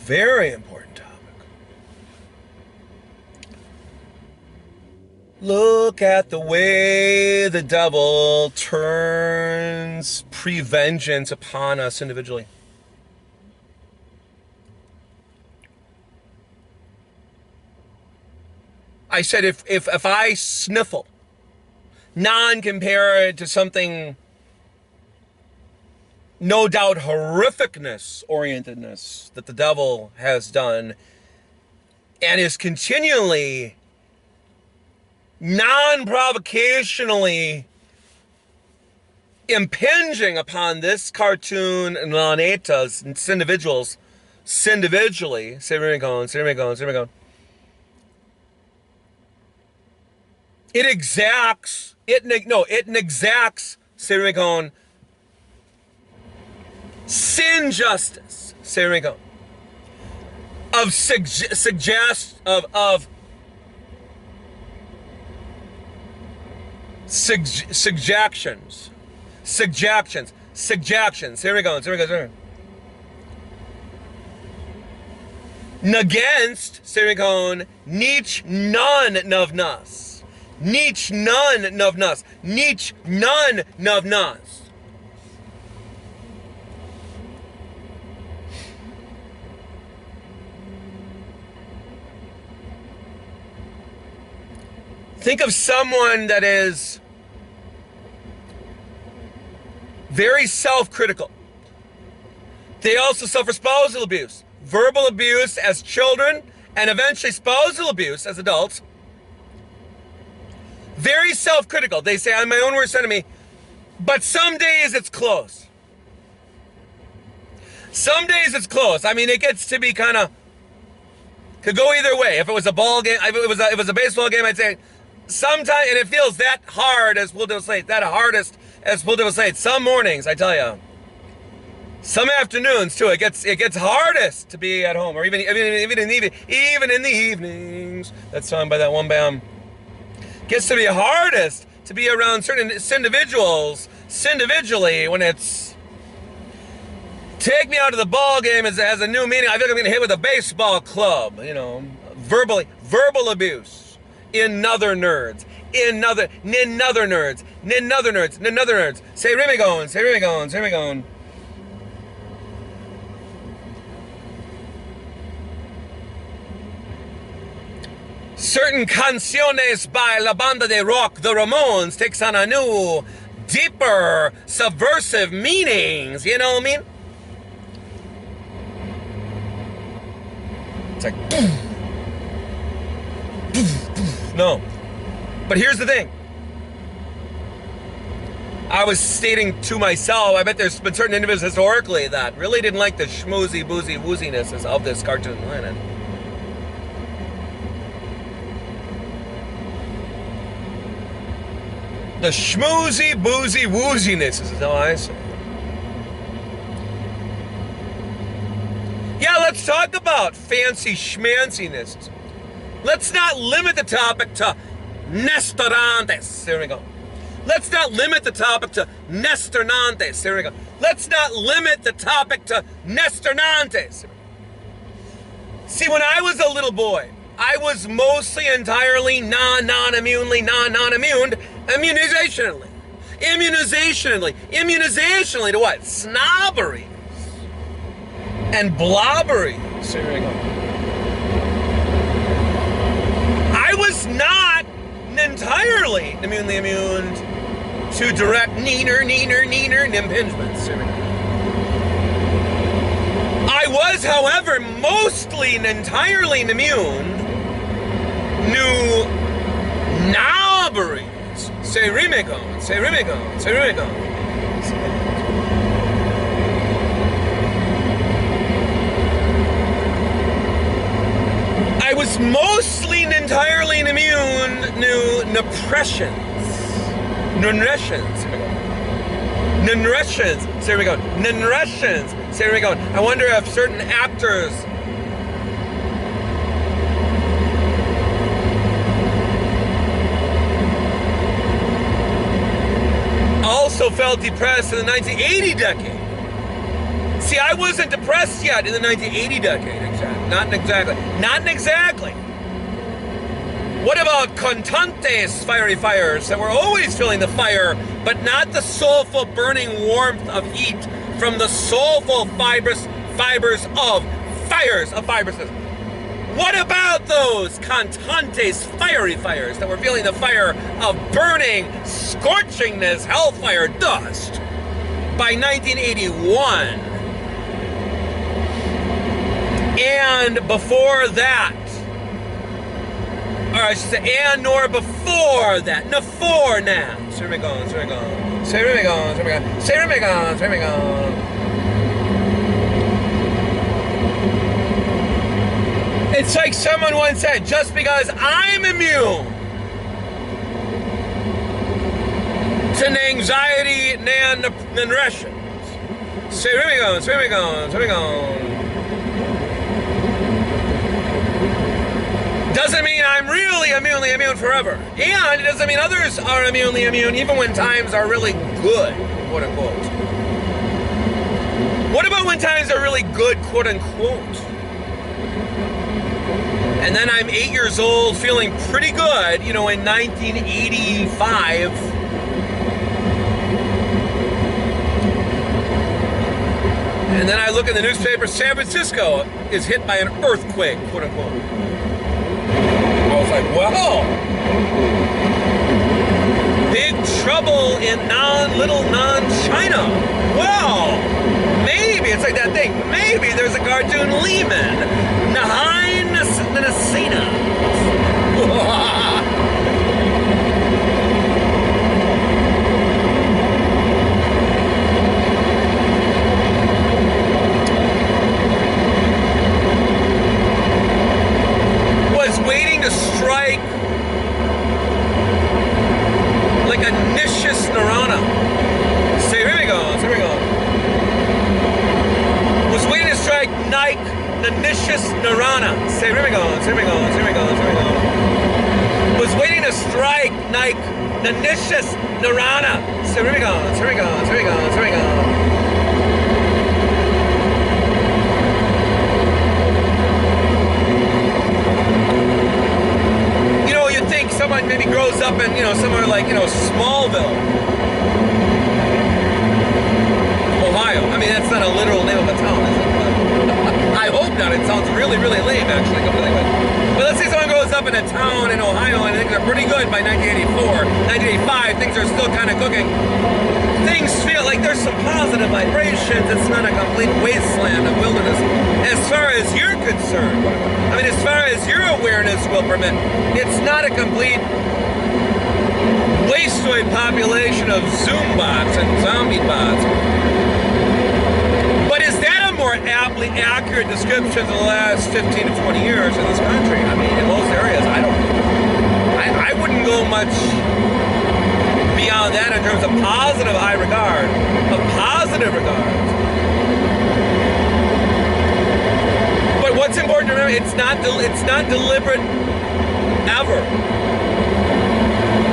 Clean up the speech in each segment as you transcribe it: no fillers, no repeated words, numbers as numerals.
Very important topic. Look at the way the devil turns pre-vengeance upon us individually. I said if I sniffle, non-compare it to something no doubt horrificness orientedness that the devil has done and is continually non-provocationally impinging upon this cartoon and Lanetas and individuals individually. It exacts sin justice, of suggestions, Against, Nietzsche none of nas. Nietzsche none of nas. Nietzsche none of nas. Think of someone that is very self-critical. They also suffer spousal abuse, verbal abuse as children, and eventually spousal abuse as adults. Very self-critical. They say, I'm my own worst enemy, but some days it's close. Some days it's close. I mean, it gets to be kind of, could go either way. If it was a ball game, if it was a baseball game, I'd say, sometimes, and it feels that hard as we'll demonstrate, that hardest as we'll demonstrate. Some mornings, I tell you, some afternoons too, it gets hardest to be at home, or even in the evenings. That song by that one band gets to be hardest to be around certain individuals individually when it's take me out to the ball game has a new meaning. I feel like I'm getting hit with a baseball club, verbal abuse. In other nerds. Say Remigon. Certain canciones by La Banda de Rock, the Ramones, takes on a new, deeper, subversive meanings, you know what I mean? It's like, no. But here's the thing. I was stating to myself, I bet there's been certain individuals historically that really didn't like the schmoozy, boozy, wooziness of this cartoon planet. The schmoozy, boozy, wooziness is how I say it. Yeah, let's talk about fancy schmanciness. Let's not limit the topic to Nestorantes. There we go. Let's not limit the topic to Nestornantes. There we go. Let's not limit the topic to Nestornantes. See, when I was a little boy, I was mostly entirely non-immunely immunizationally to what? Snobberies and blobberies. There we go. I was not entirely immunely immune to direct neener impingements. I was, however, mostly and entirely immune to knobberies. Say Remigon. I was mostly and entirely immune to Nunressions. I wonder if certain actors also felt depressed in the 1980 decade. See, See, I wasn't depressed yet in the 1980 decade, exactly. Not exactly. What about Contante's fiery fires that were always feeling the fire, but not the soulful burning warmth of heat from the soulful fibers of fibrousness? What about those Contante's fiery fires that were feeling the fire of burning, scorchingness, hellfire dust by 1981? And before that, or I should say, and nor before that, before now. Sirmigon. It's like someone once said, just because I'm immune to anxiety and depressions. Sirmigon. Doesn't mean I'm really immune forever. And it doesn't mean others are immune even when times are really good, quote unquote. What about when times are really good, quote unquote? And then I'm 8 years old feeling pretty good, in 1985. And then I look in the newspaper, San Francisco is hit by an earthquake, quote unquote. I was like, well, big trouble in little non-China. Well, maybe, it's like that thing, maybe there's a cartoon Lehman, Nahai Nasina. Waiting to strike like a Nishis Narana. Here we go. Was waiting to strike Nike the Nishis Narana. Here we go. Was waiting to strike Nike the Nishis Narana. Here we go. Think someone maybe grows up in, somewhere like, Smallville, Ohio. I mean, that's not a literal name of a town, is it? I hope not. It sounds really, really lame, actually. But let's say someone grows up in a town in Ohio and things are pretty good by 1984, 1985, things are still kind of cooking. Things feel like there's some positive vibrations. It's not a complete wasteland of wilderness. As far as you're concerned, I mean, as far as your awareness will permit, it's not a complete wasteland population of Zoom bots and zombie bots. But is that a more aptly accurate description of the last 15 to 20 years in this country? I mean, in most areas, I wouldn't go much beyond that in terms of positive high regard, of positive regard. But what's important to remember, it's not deliberate ever.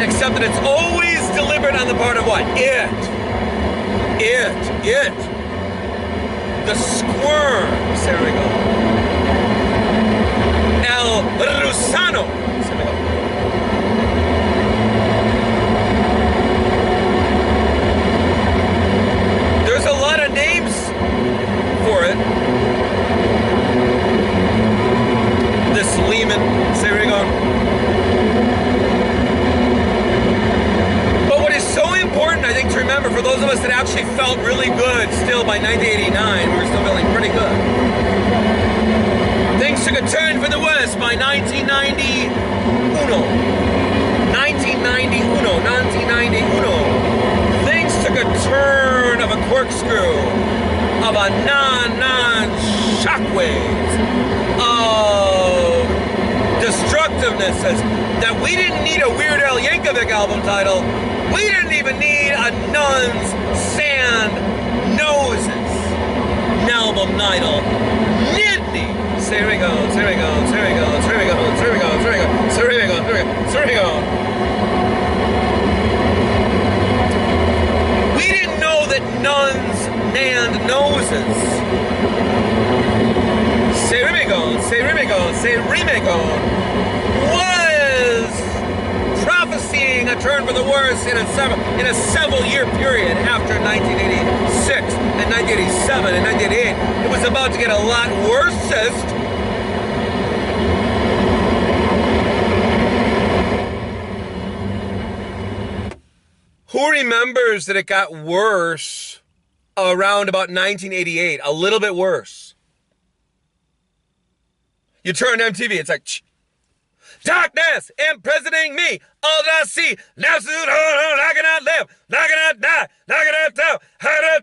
Except that it's always deliberate on the part of what? It. The squirms. There we go. El Rusano. There we go. There's a lot of names for it. This Lehman, there we go. But what is so important, I think, to remember for those of us that actually felt really good still by 1989, we were still feeling pretty good. Things took a turn for the worse by 1991. Things took a turn of a corkscrew, of a shockwaves, of destructiveness that we didn't need a Weird Al Yankovic album title. We didn't even need a Nun's Sand Noses album title. Nidney. Here we go. We didn't know that Nuns Nand noses. Say Rimigon, was prophesying a turn for the worse in a several year period after 1986 and 1987 and 1988. It was about to get a lot worsest. Who remembers that it got worse around about 1988? A little bit worse. You turn to MTV, it's like, darkness imprisoning me. All that I see, now soon, I cannot live, I cannot die, I cannot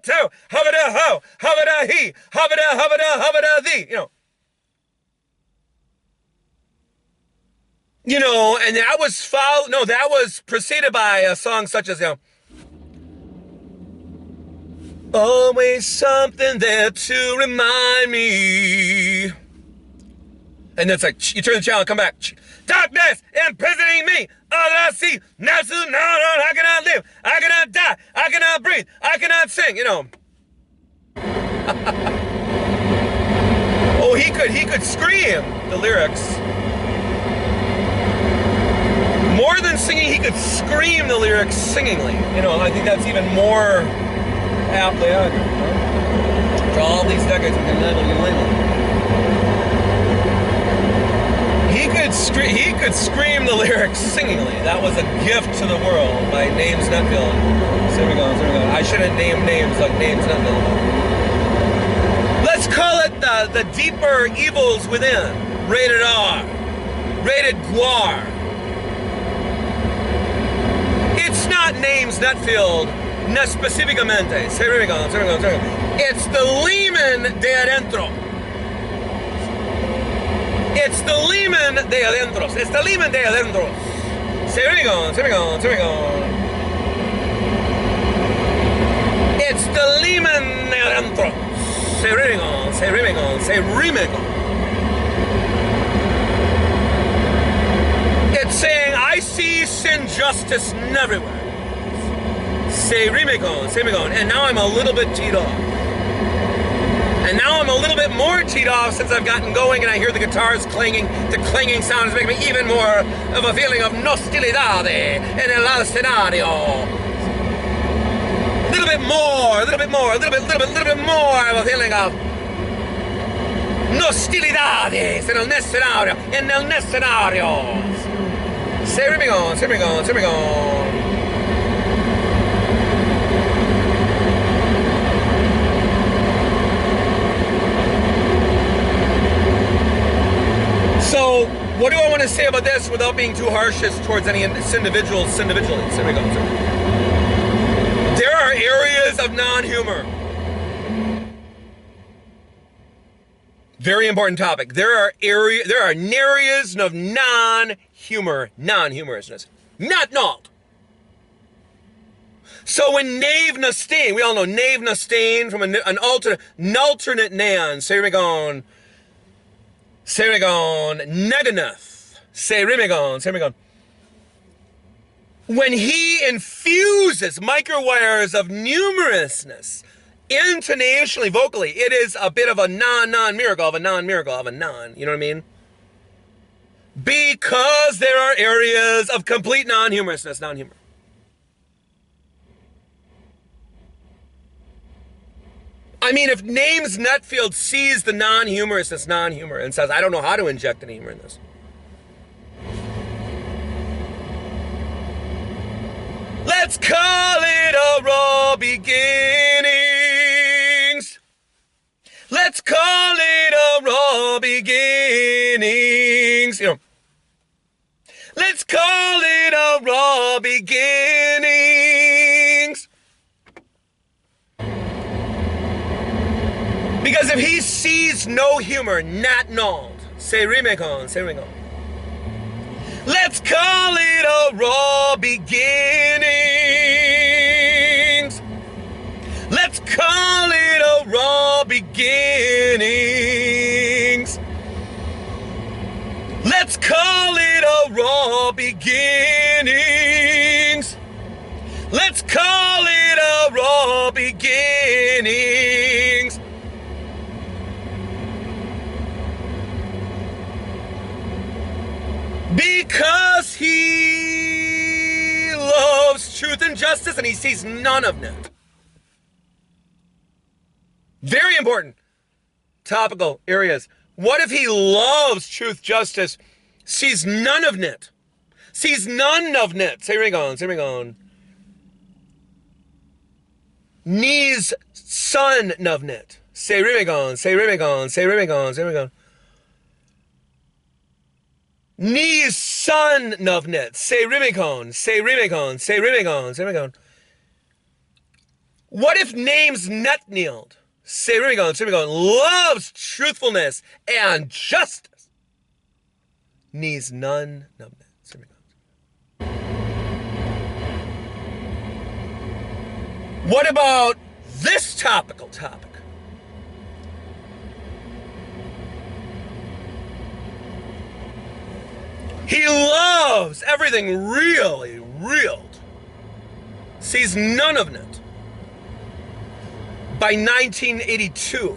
tell, hovada ho, hovada he, hovada thee. And that was that was preceded by a song such as, always something there to remind me. And it's like, you turn the channel, come back. Darkness imprisoning me. All that I see, now soon, no, I cannot live, I cannot die, I cannot breathe, I cannot sing, Oh, he could scream the lyrics. More than singing, he could scream the lyrics singingly. I think that's even more aptly accurate. For all these decades, we can He could scream the lyrics singingly. That was a gift to the world by Names Nutfield. So here we go. I shouldn't name names like Names Nutfield. Let's call it the deeper evils within. Rated R. Rated Guar. It's not Names Nutfield, no específicamente. It's the Lehman de adentro. It's the Lehman de adentros. It's the Lehman de adentros. It's the Lehman de adentros. Say Rimigon. It's saying, I see sin justice everywhere. Say Rimigon. And now I'm a little bit teed off. And now I'm a little bit more teed off since I've gotten going and I hear the guitars clanging. The clanging sound is making me even more of a feeling of nostalidade en el escenario. A little bit more of a feeling of nostalidades en el escenario. Say Rimigon. So, what do I want to say about this without being too harsh towards any individuals? There are areas of non-humor. Very important topic. There are areas of non-humorousness. Not. So when Nave Nastain, we all know Nave Nastain from an alternate Nan, Serigon, Neganath, Serigon. When he infuses microwires of numerousness intonationally, vocally, it is a bit of a non-miracle of a non-miracle of a non. You know what I mean? Because there are areas of complete non-humorousness, non-humor. I mean, if Names Nutfield sees the non-humorousness, non-humor, and says, I don't know how to inject any humor in this. Let's call it a raw beginnings. Let's call it a raw beginnings. Let's call it a raw beginnings. Because if he sees no humor, not null, say Rimekon. Let's call it a raw beginnings. Let's call it a raw beginnings. Let's call it a raw beginnings. Let's call it a raw beginnings. justice and he sees none of it. Very important topical areas. What if he loves truth, justice, sees none of it? Sees none of it. Say ring on. Knees son of it. Say rimigon. Knees son of it. Say rimigon. What if names Netnield? Say rimigon. Loves truthfulness and justice. Knees none of it. What about this topic? He loves everything really real. Sees none of it. By 1982,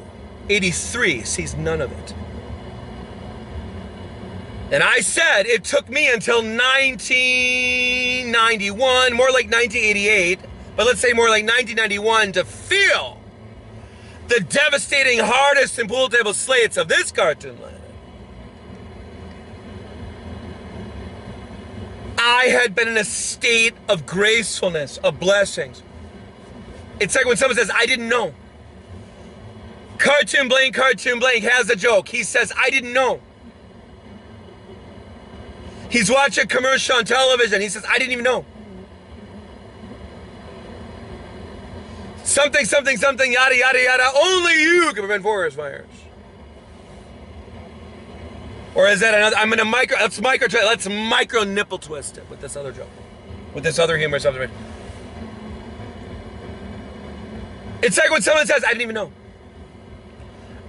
83, sees none of it. And I said it took me until 1991, more like 1988, but let's say more like 1991 to feel the devastating hardest and pool table slates of this cartoon line. I had been in a state of gracefulness, of blessings. It's like when someone says, I didn't know. Cartoon blank has a joke. He says, I didn't know. He's watching a commercial on television. He says, I didn't even know. Something, yada, yada, yada. Only you can prevent forest fires. Or is that another? Let's micro nipple twist it with this other joke. With this other humorous observation. It's like when someone says, I didn't even know.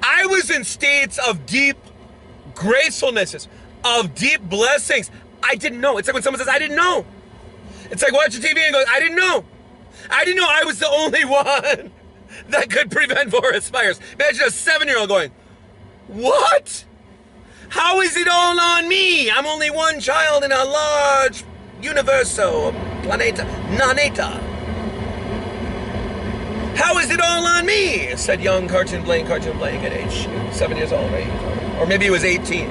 I was in states of deep gracefulnesses, of deep blessings. I didn't know. It's like when someone says, I didn't know. It's like watching TV and goes, I didn't know. I didn't know I was the only one that could prevent forest fires. Imagine a 7-year-old going, what? How is it all on me? I'm only one child in a large universo, planeta, naneta. How is it all on me? Said young cartoon blank at age 7 years old, right? Or maybe he was 18.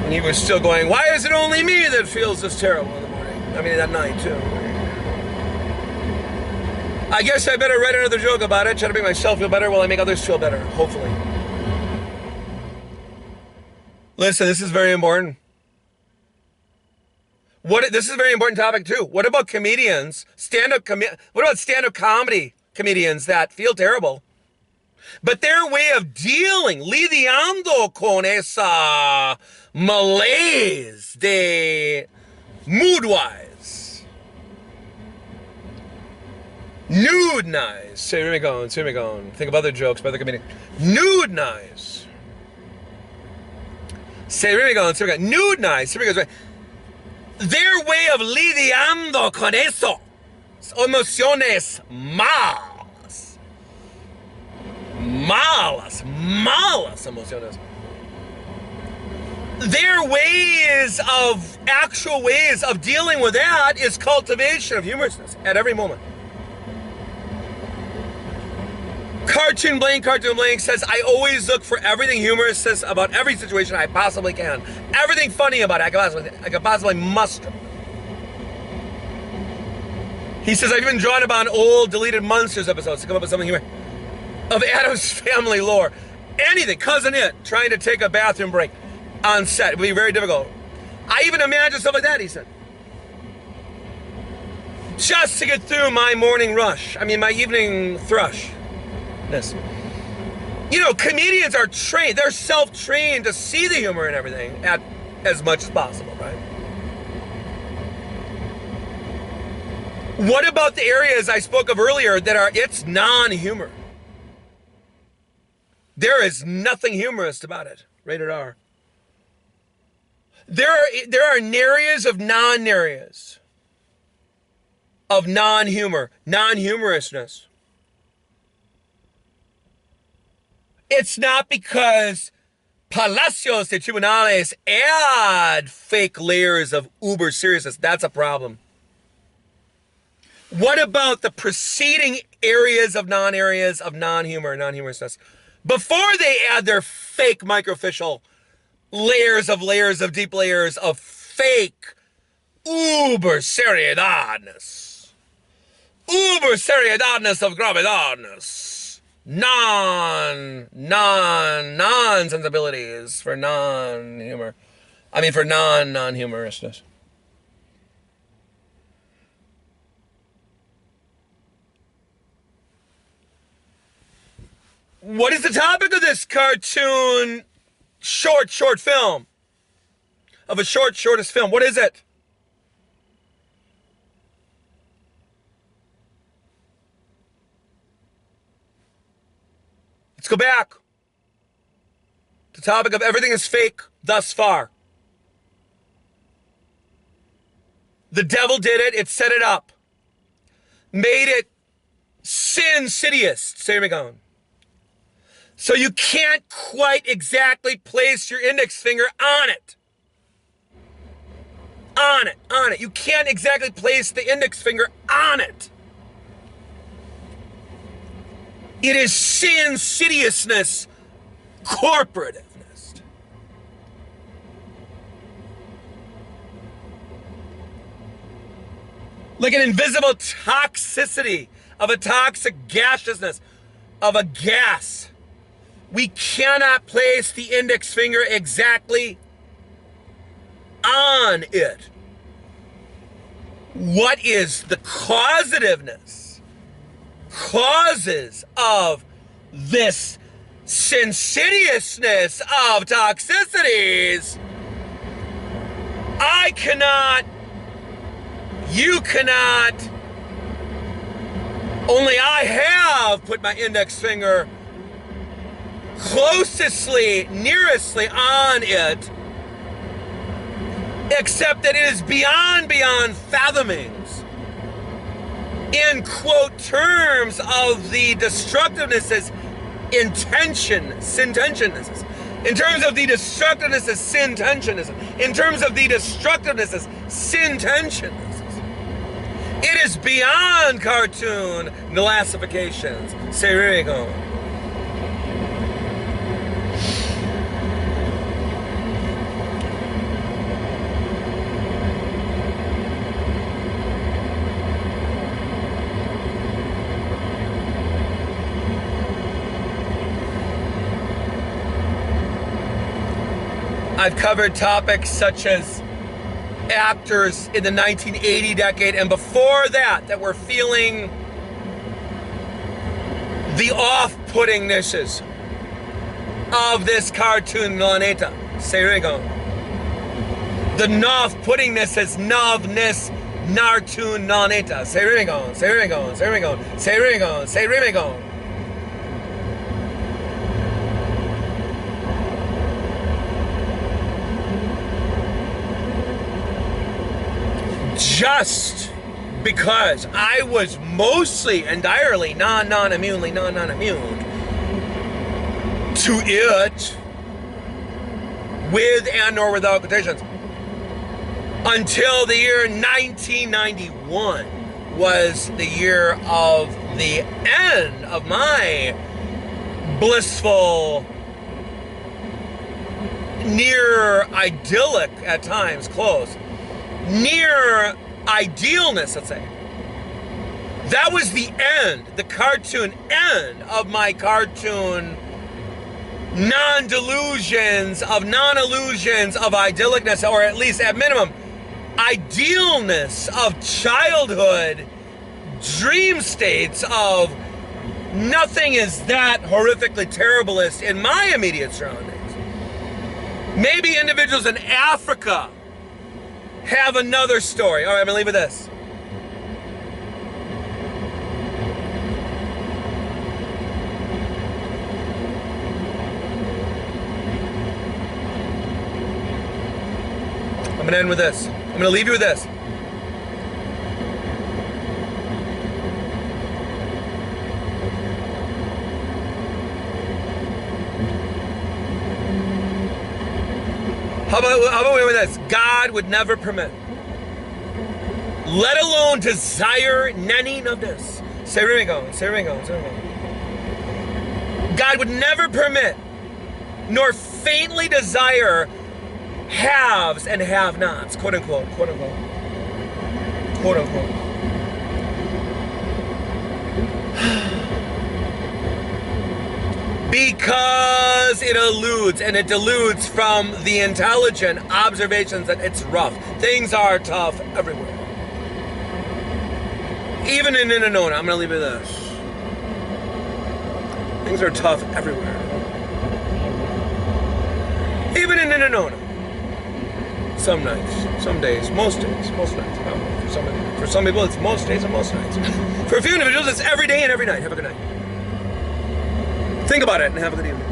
And he was still going, why is it only me that feels this terrible in the morning? I mean, at night, too. I guess I better write another joke about it, try to make myself feel better while I make others feel better, hopefully. Listen, this is very important. This is a very important topic, too. What about comedians, what about stand-up comedy comedians that feel terrible? But their way of dealing, lidiando con esa malaise de mood-wise. Nude-nice. Here we go. Think of other jokes by other comedians. Nude-nice. Here we go. Nude-nice. Here we go. Their way of lidiando con eso. Emociones malas. Malas emociones. Their actual ways of dealing with that is cultivation of humorousness at every moment. Cartoon blank says, I always look for everything humorous about every situation I possibly can. Everything funny about it I could possibly muster. He says, I've even drawn about old deleted Monsters episodes to come up with something humorous. Of Addams Family lore. Anything, Cousin It, trying to take a bathroom break on set. It would be very difficult. I even imagine stuff like that, he said. Just to get through my morning rush. My evening thrush. This. You know, comedians are trained. They're self-trained to see the humor in everything at as much as possible, right? What about the areas I spoke of earlier that it's non-humor? There is nothing humorous about it. Rated R. There are areas of non-areas. Of non-humor. Non-humorousness. It's not because Palacios de Tribunales add fake layers of uber seriousness. That's a problem. What about the preceding areas of non-humorousness? Before they add their fake microficial layers of deep layers of fake uber seriedadness. Uber seriedadness of gravedadness. Non-sensibilities for non-humor. I mean for non-humorousness. What is the topic of this cartoon short film? Of a shortest film. What is it? Let's go back. The topic of everything is fake thus far. The devil did it. It set it up. Made it sin-sidious. Say me going. So you can't quite exactly place your index finger on it. On it. You can't exactly place the index finger on it. It is sin-sidiousness, corporativeness. Like an invisible toxicity of a toxic gaseousness of a gas. We cannot place the index finger exactly on it. What is the causativeness? Causes of this insidiousness of toxicities. I cannot, you cannot, only I have put my index finger closestly, nearestly on it, except that it is beyond fathomings. In quote terms of the destructiveness' sin-tensiousness. In terms of the destructiveness' sin-tensiousness. In terms of the destructiveness' sin-tensiousness. It is beyond cartoon classifications. Serigo. I've covered topics such as actors in the 1980 decade and before that were feeling the off-puttingnesses of this cartoon Planeta. Serigo. The off-puttingnesses, novness, nartoon Planeta. Serigo. Just because I was mostly entirely non-immune to it, with and or without quotations, until the year 1991 was the year of the end of my blissful, near idyllic at times, close, near idealness, let's say. That was the end, the cartoon end of my cartoon non-illusions of idyllicness, or at least at minimum, idealness of childhood, dream states of nothing is that horrifically terriblest in my immediate surroundings. Maybe individuals in Africa have another story. All right, I'm gonna leave with this. I'm gonna end with this. I'm gonna leave you with this. How about we with this? God would never permit, let alone desire any of this. Say Ringo. God would never permit, nor faintly desire haves and have-nots, quote unquote. Because it eludes and it deludes from the intelligent observations that it's rough. Things are tough everywhere. Even in Inanona, I'm going to leave it at this. Things are tough everywhere. Even in Inanona. Some nights, some days, most nights. For some people, it's most days and most nights. For a few individuals, it's every day and every night. Have a good night. Think about it and have a good evening.